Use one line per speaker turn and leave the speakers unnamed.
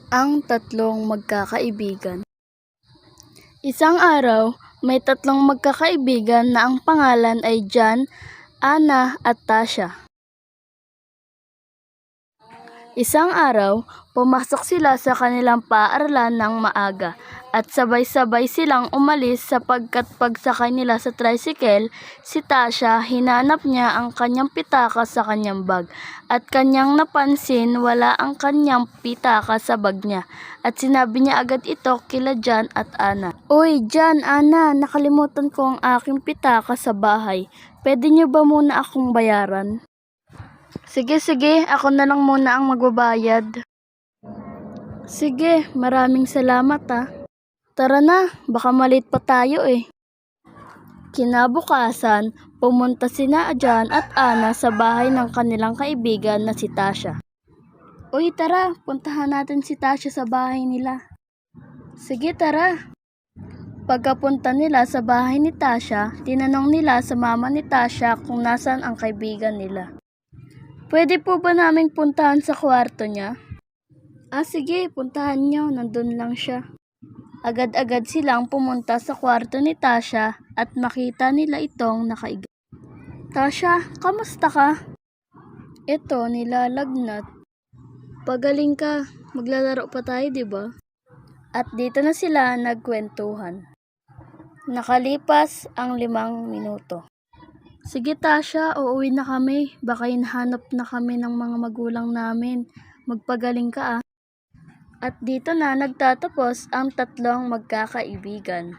Ang tatlong magkakaibigan. Isang araw, may tatlong magkakaibigan na ang pangalan ay John, Anna at Tasha. Isang araw, pumasok sila sa kanilang paaralan ng maaga at sabay-sabay silang umalis sapagkat pagsakay nila sa tricycle, si Tasha hinanap niya ang kanyang pitaka sa kanyang bag at kanyang napansin wala ang kanyang pitaka sa bag niya at sinabi niya agad ito kila John at Anna. "Uy, John, Anna, nakalimutan ko ang aking pitaka sa bahay. Pwede niyo ba muna akong bayaran?" Sige, ako na lang muna ang magbabayad." "Sige, maraming salamat ah. Tara na, baka malate pa tayo eh." Kinabukasan, pumunta sina John at Anna sa bahay ng kanilang kaibigan na si Tasha. "Uy, tara, puntahan natin si Tasha sa bahay nila." "Sige, tara." Pagkapunta nila sa bahay ni Tasha, tinanong nila sa mama ni Tasha kung nasaan ang kaibigan nila. "Pwede po ba naming puntahan sa kwarto niya?" Sige, puntahan niyo, nandun lang siya." Agad-agad silang pumunta sa kwarto ni Tasha at makita nila itong nakaiga. "Tasha, kamusta ka?" "Eto, nilalagnat." "Pagaling ka, maglalaro pa tayo, di ba?" At dito na sila nagkwentuhan. Nakalipas ang 5 minuto. "Sige Tasha, uuwi na kami. Baka hinahanap na kami ng mga magulang namin. Magpagaling ka ah." At dito na nagtatapos ang tatlong magkakaibigan.